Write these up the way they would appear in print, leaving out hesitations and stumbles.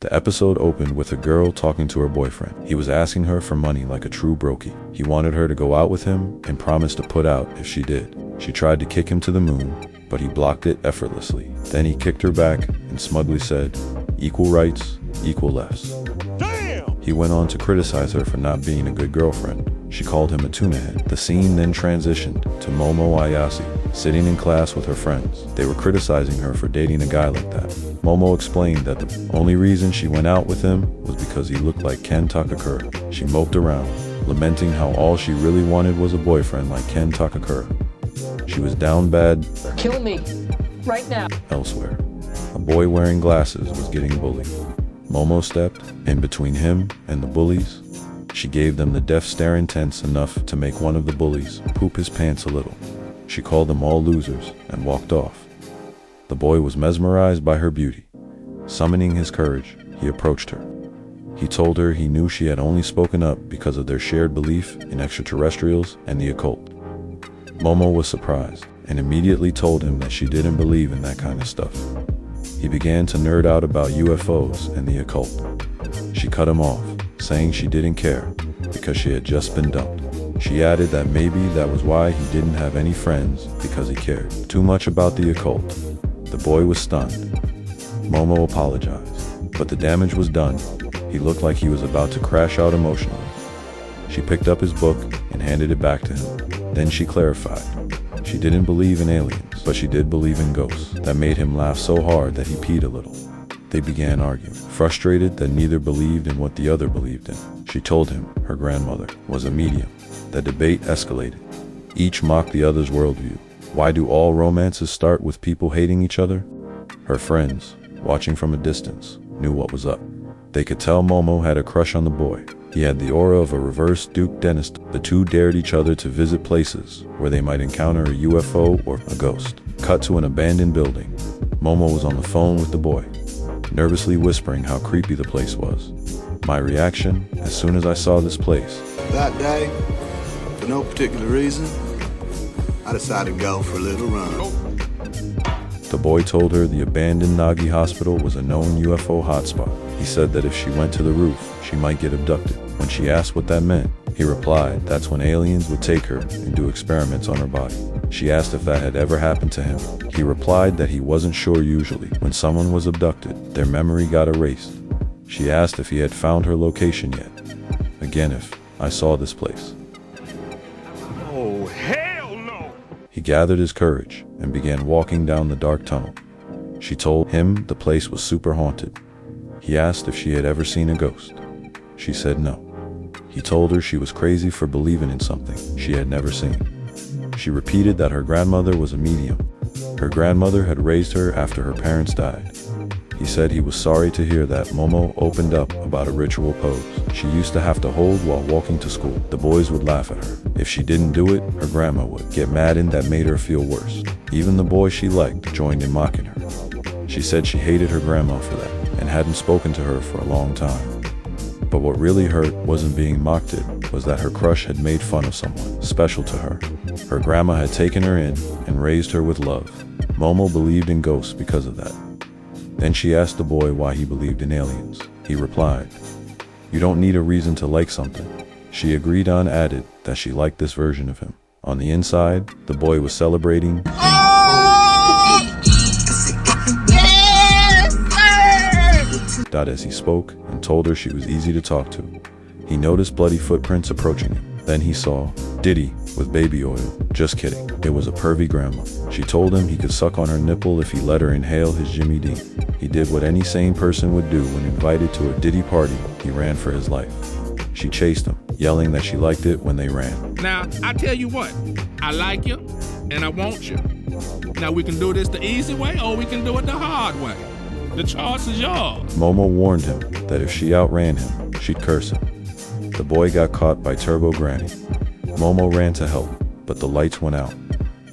The episode opened with a girl talking to her boyfriend. He was asking her for money like a true brokey. He wanted her to go out with him and promised to put out if she did. She tried to kick him to the moon, but he blocked it effortlessly. Then he kicked her back and smugly said, "Equal rights, equal less." Damn! He went on to criticize her for not being a good girlfriend. She called him a tuna head. The scene then transitioned to Momo Ayase sitting in class with her friends. They were criticizing her for dating a guy like that. Momo explained that the only reason she went out with him was because he looked like Ken Takakura. She moped around, lamenting how all she really wanted was a boyfriend like Ken Takakura. She was down bad. They're killing me right now. Elsewhere, a boy wearing glasses was getting bullied. Momo stepped in between him and the bullies. She gave them the death stare intense enough to make one of the bullies poop his pants a little. She called them all losers and walked off. The boy was mesmerized by her beauty. Summoning his courage, he approached her. He told her he knew she had only spoken up because of their shared belief in extraterrestrials and the occult. Momo was surprised and immediately told him that she didn't believe in that kind of stuff. He began to nerd out about UFOs and the occult. She cut him off, saying she didn't care because she had just been dumped. She added that maybe that was why he didn't have any friends, because he cared too much about the occult. The boy was stunned. Momo apologized, but the damage was done. He looked like he was about to crash out emotionally. She picked up his book and handed it back to him. Then she clarified. She didn't believe in aliens, but she did believe in ghosts. That made him laugh so hard that he peed a little. They began arguing, frustrated that neither believed in what the other believed in. She told him her grandmother was a medium. The debate escalated. Each mocked the other's worldview. Why do all romances start with people hating each other? Her friends, watching from a distance, knew what was up. They could tell Momo had a crush on the boy. He had the aura of a reverse Duke Dentist. The two dared each other to visit places where they might encounter a UFO or a ghost. Cut to an abandoned building. Momo was on the phone with the boy, nervously whispering how creepy the place was. My reaction, as soon as I saw this place. That day, for no particular reason, I decided to go for a little run. The boy told her the abandoned Nagi hospital was a known UFO hotspot. He said that if she went to the roof, she might get abducted. When she asked what that meant, he replied that's when aliens would take her and do experiments on her body. She asked if that had ever happened to him. He replied that he wasn't sure. Usually, when someone was abducted, their memory got erased. She asked if he had found her location yet. Again, if I saw this place. Oh, hell no! He gathered his courage and began walking down the dark tunnel. She told him the place was super haunted. He asked if she had ever seen a ghost. She said no. He told her she was crazy for believing in something she had never seen. She repeated that her grandmother was a medium. Her grandmother had raised her after her parents died. He said he was sorry to hear that. Momo opened up about a ritual pose she used to have to hold while walking to school. The boys would laugh at her. If she didn't do it, her grandma would get mad, and that made her feel worse. Even the boy she liked joined in mocking her. She said she hated her grandma for that and hadn't spoken to her for a long time. But what really hurt wasn't being mocked, it was that her crush had made fun of someone special to her. Her grandma had taken her in and raised her with love. Momo believed in ghosts because of that. Then she asked the boy why he believed in aliens. He replied, "You don't need a reason to like something." She agreed on, added that she liked this version of him. On the inside, the boy was celebrating as he spoke and told her she was easy to talk to. He noticed bloody footprints approaching him. Then he saw Diddy with baby oil. Just kidding. It was a pervy grandma. She told him he could suck on her nipple if he let her inhale his Jimmy Dean. He did what any sane person would do when invited to a Diddy party. He ran for his life. She chased him, yelling that she liked it when they ran. Now, I tell you what, I like you and I want you. Now we can do this the easy way or we can do it the hard way. The choice is yours. Momo warned him that if she outran him, she'd curse him. The boy got caught by Turbo Granny. Momo ran to help, but the lights went out.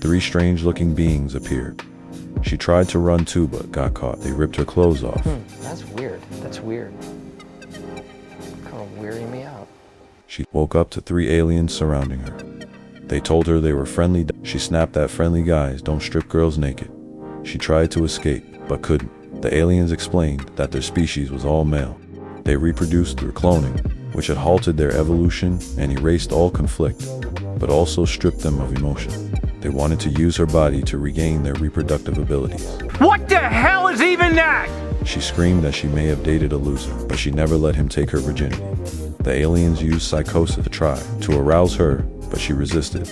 3 strange-looking beings appeared. She tried to run too, but got caught. They ripped her clothes off. That's weird. That's weird. Kind of weirding me out. She woke up to 3 aliens surrounding her. They told her they were friendly. She snapped at friendly guys don't strip girls naked. She tried to escape, but couldn't. The aliens explained that their species was all male. They reproduced through cloning, which had halted their evolution and erased all conflict, but also stripped them of emotion. They wanted to use her body to regain their reproductive abilities. What the hell is even that? She screamed that she may have dated a loser, but she never let him take her virginity. The aliens used psychosis to try to arouse her, but she resisted.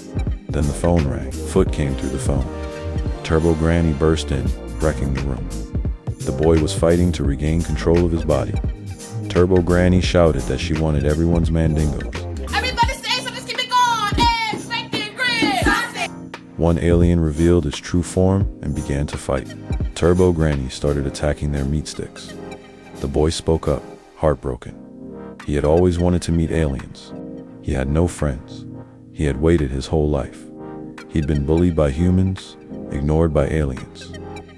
Then the phone rang. Foot came through the phone. Turbo Granny burst in, wrecking the room. The boy was fighting to regain control of his body. Turbo Granny shouted that she wanted everyone's mandingos. Everybody stay, so let's keep it going. Eggs, bacon, grits. One alien revealed its true form and began to fight. Turbo Granny started attacking their meat sticks. The boy spoke up, heartbroken. He had always wanted to meet aliens. He had no friends. He had waited his whole life. He'd been bullied by humans, ignored by aliens.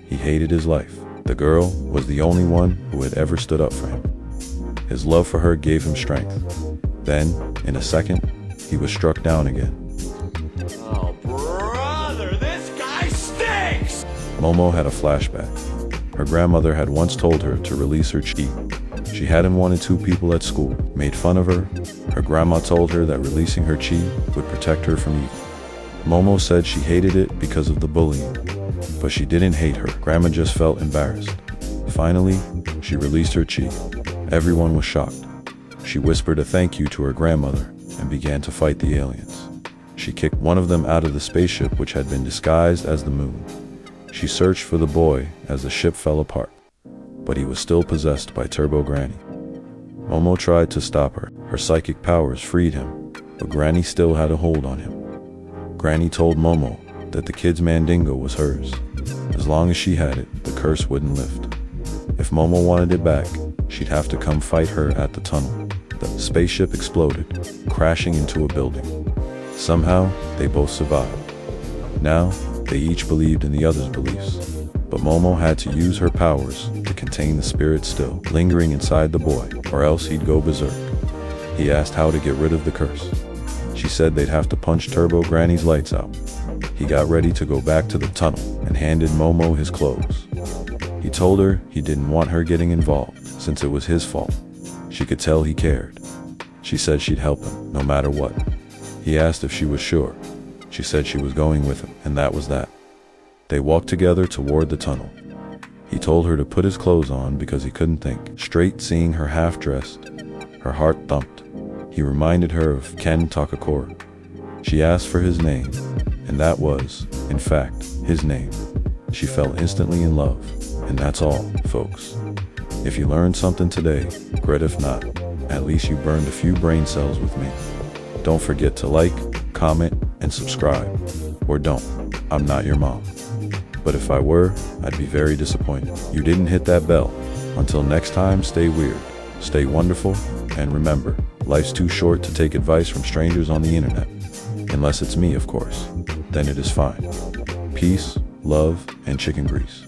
He hated his life. The girl was the only one who had ever stood up for him. His love for her gave him strength. Then, in a second, he was struck down again. Oh, brother, this guy stinks! Momo had a flashback. Her grandmother had once told her to release her chi. She hadn't wanted two people at school made fun of her. Her grandma told her that releasing her chi would protect her from evil. Momo said she hated it because of the bullying, but she didn't hate her. Grandma just felt embarrassed. Finally, she released her chi. Everyone was shocked. She whispered a thank you to her grandmother and began to fight the aliens. She kicked one of them out of the spaceship, which had been disguised as the moon. She searched for the boy as the ship fell apart, but he was still possessed by Turbo Granny. Momo tried to stop her. Her psychic powers freed him, but Granny still had a hold on him. Granny told Momo that the kid's mandingo was hers. As long as she had it, the curse wouldn't lift. If Momo wanted it back, she'd have to come fight her at the tunnel. The spaceship exploded, crashing into a building. Somehow, they both survived. Now, they each believed in the other's beliefs, but Momo had to use her powers to contain the spirit still lingering inside the boy, or else he'd go berserk. He asked how to get rid of the curse. She said they'd have to punch Turbo Granny's lights out. He got ready to go back to the tunnel and handed Momo his clothes. He told her he didn't want her getting involved since it was his fault. She could tell he cared. She said she'd help him no matter what. He asked if she was sure. She said she was going with him, and that was that. They walked together toward the tunnel. He told her to put his clothes on because he couldn't think straight seeing her half-dressed. Her heart thumped. He reminded her of Ken Takakura. She asked for his name, and that was, in fact, his name. She fell instantly in love, and that's all, folks. If you learned something today, great. If not, at least you burned a few brain cells with me. Don't forget to like, comment, and subscribe. Or don't. I'm not your mom. But if I were, I'd be very disappointed. You didn't hit that bell. Until next time, stay weird, stay wonderful, and remember, life's too short to take advice from strangers on the internet. Unless it's me, of course. Then it is fine. Peace, love, and chicken grease.